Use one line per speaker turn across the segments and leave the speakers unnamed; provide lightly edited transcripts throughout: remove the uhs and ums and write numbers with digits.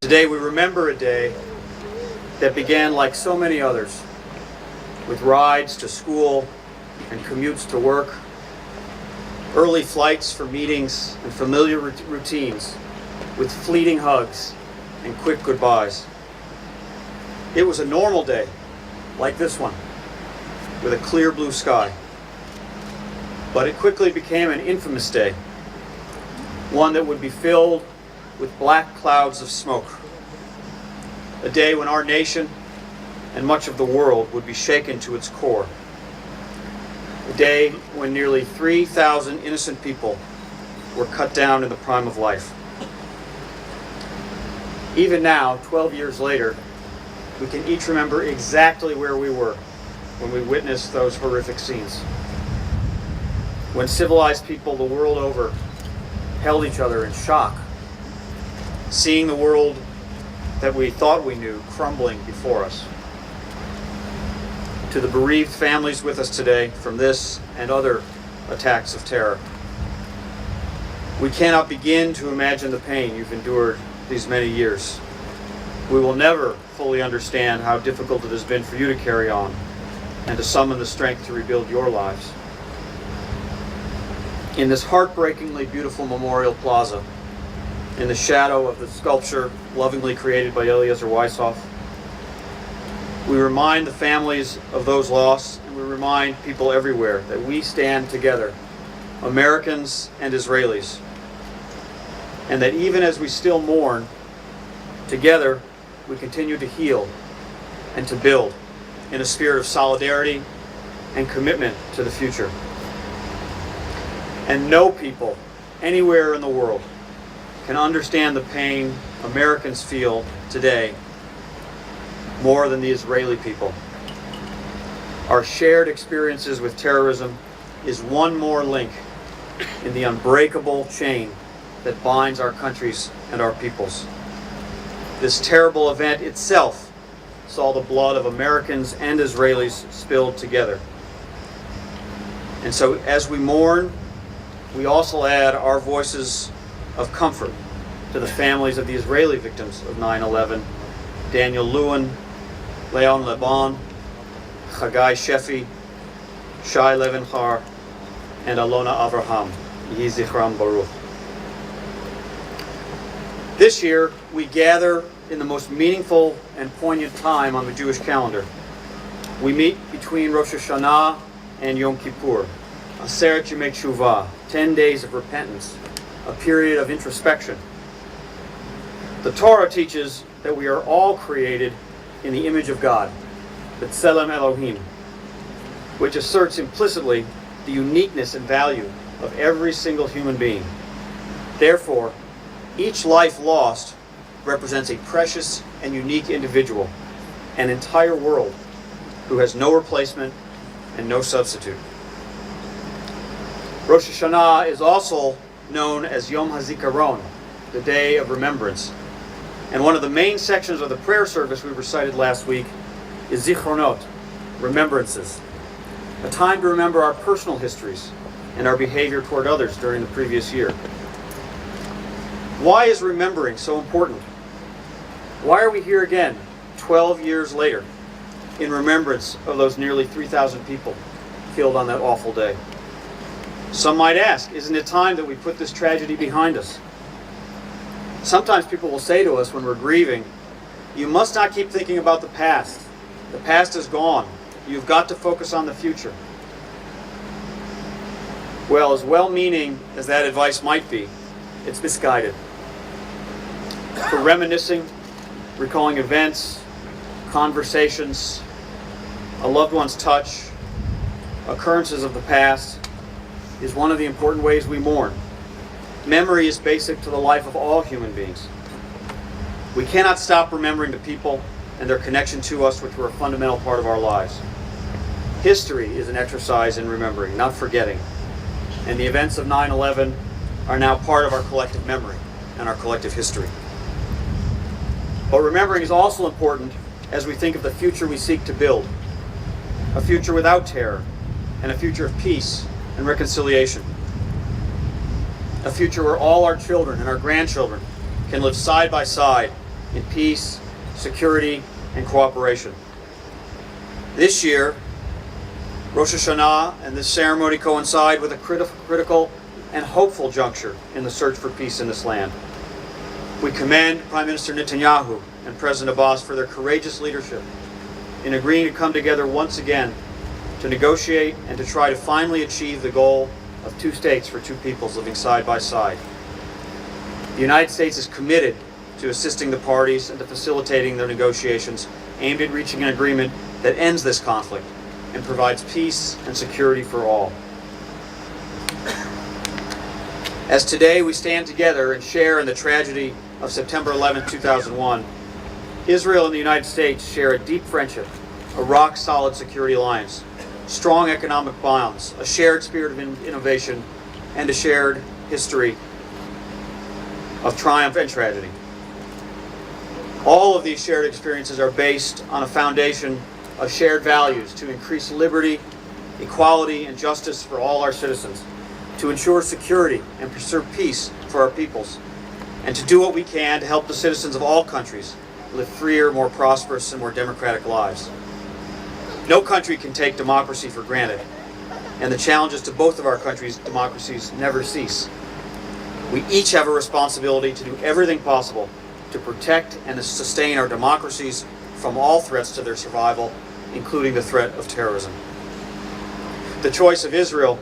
Today we remember a day that began like so many others, with rides to school and commutes to work, early flights for meetings and familiar routines, with fleeting hugs and quick goodbyes. It was a normal day, like this one, with a clear blue sky. But it quickly became an infamous day, one that would be filled with black clouds of smoke. A day when our nation and much of the world would be shaken to its core. A day when nearly 3,000 innocent people were cut down in the prime of life. Even now, 12 years later, we can each remember exactly where we were when we witnessed those horrific scenes. When civilized people the world over held each other in shock, seeing the world that we thought we knew crumbling before us. To the bereaved families with us today from this and other attacks of terror, we cannot begin to imagine the pain you've endured these many years. We will never fully understand how difficult it has been for you to carry on and to summon the strength to rebuild your lives. In this heartbreakingly beautiful memorial plaza, in the shadow of the sculpture lovingly created by Eliezer Weishoff, we remind the families of those lost, and we remind people everywhere that we stand together, Americans and Israelis, and that even as we still mourn, together we continue to heal and to build in a spirit of solidarity and commitment to the future. And no people anywhere in the world can understand the pain Americans feel today more than the Israeli people. Our shared experiences with terrorism is one more link in the unbreakable chain that binds our countries and our peoples. This terrible event itself saw the blood of Americans and Israelis spilled together. And so as we mourn, we also add our voices of comfort to the families of the Israeli victims of 9/11, Daniel Lewin, Leon Leban, Chagai Shefi, Shai Levinchar, and Alona Avraham. Yehi Zichram Baruch. This year, we gather in the most meaningful and poignant time on the Jewish calendar. We meet between Rosh Hashanah and Yom Kippur, Aseret Yemei Teshuvah, 10 days of repentance, a period of introspection. The Torah teaches that we are all created in the image of God, B'Tselem Elohim, which asserts implicitly the uniqueness and value of every single human being. Therefore, each life lost represents a precious and unique individual, an entire world who has no replacement and no substitute. Rosh Hashanah is also known as Yom HaZikaron, the Day of Remembrance. And one of the main sections of the prayer service we recited last week is Zichronot, remembrances, a time to remember our personal histories and our behavior toward others during the previous year. Why is remembering so important? Why are we here again, 12 years later, in remembrance of those nearly 3,000 people killed on that awful day? Some might ask, isn't it time that we put this tragedy behind us? Sometimes people will say to us when we're grieving, you must not keep thinking about the past. The past is gone. You've got to focus on the future. Well, as well-meaning as that advice might be, it's misguided. For reminiscing, recalling events, conversations, a loved one's touch, occurrences of the past, is one of the important ways we mourn. Memory is basic to the life of all human beings. We cannot stop remembering the people and their connection to us, which were a fundamental part of our lives. History is an exercise in remembering, not forgetting. And the events of 9/11 are now part of our collective memory and our collective history. But remembering is also important as we think of the future we seek to build. A future without terror and a future of peace and reconciliation. A future where all our children and our grandchildren can live side by side in peace, security, and cooperation. This year, Rosh Hashanah and this ceremony coincide with a critical and hopeful juncture in the search for peace in this land. We commend Prime Minister Netanyahu and President Abbas for their courageous leadership in agreeing to come together once again to negotiate and to try to finally achieve the goal of two states for two peoples living side by side. The United States is committed to assisting the parties and to facilitating their negotiations aimed at reaching an agreement that ends this conflict and provides peace and security for all. As today we stand together and share in the tragedy of September 11, 2001, Israel and the United States share a deep friendship, a rock-solid security alliance, strong economic bonds, a shared spirit of innovation, and a shared history of triumph and tragedy. All of these shared experiences are based on a foundation of shared values to increase liberty, equality, and justice for all our citizens, to ensure security and preserve peace for our peoples, and to do what we can to help the citizens of all countries live freer, more prosperous, and more democratic lives. No country can take democracy for granted, and the challenges to both of our countries' democracies never cease. We each have a responsibility to do everything possible to protect and to sustain our democracies from all threats to their survival, including the threat of terrorism. The choice of Israel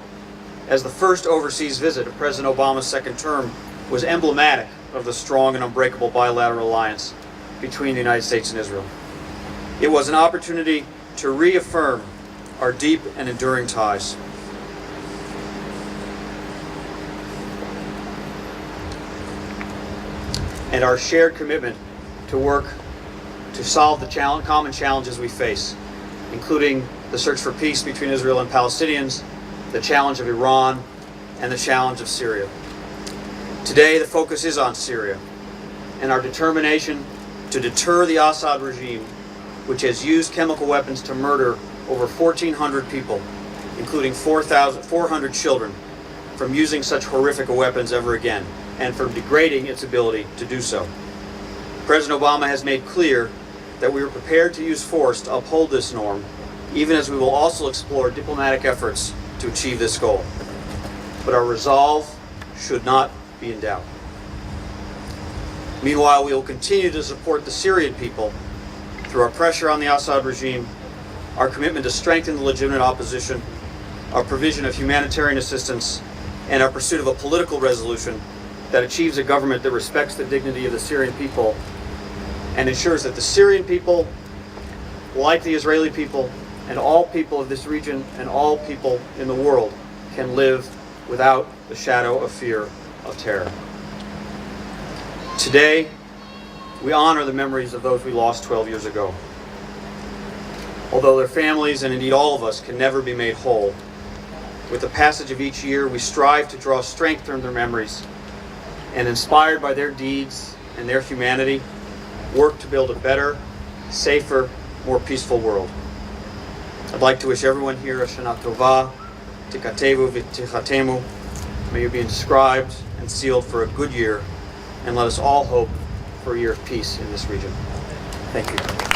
as the first overseas visit of President Obama's second term was emblematic of the strong and unbreakable bilateral alliance between the United States and Israel. It was an opportunity to reaffirm our deep and enduring ties. And our shared commitment to work to solve the common challenges we face, including the search for peace between Israel and Palestinians, the challenge of Iran, and the challenge of Syria. Today, the focus is on Syria and our determination to deter the Assad regime, which has used chemical weapons to murder over 1,400 people, including 400 children, from using such horrific weapons ever again, and from degrading its ability to do so. President Obama has made clear that we are prepared to use force to uphold this norm, even as we will also explore diplomatic efforts to achieve this goal. But our resolve should not be in doubt. Meanwhile, we will continue to support the Syrian people through our pressure on the Assad regime, our commitment to strengthen the legitimate opposition, our provision of humanitarian assistance, and our pursuit of a political resolution that achieves a government that respects the dignity of the Syrian people and ensures that the Syrian people, like the Israeli people, and all people of this region and all people in the world can live without the shadow of fear of terror. Today, we honor the memories of those we lost 12 years ago. Although their families, and indeed all of us, can never be made whole, with the passage of each year, we strive to draw strength from their memories and, inspired by their deeds and their humanity, work to build a better, safer, more peaceful world. I'd like to wish everyone here a Shana Tova, Tikatevu V'Tichatemu. May you be inscribed and sealed for a good year, and let us all hope for a year of peace in this region. Thank you.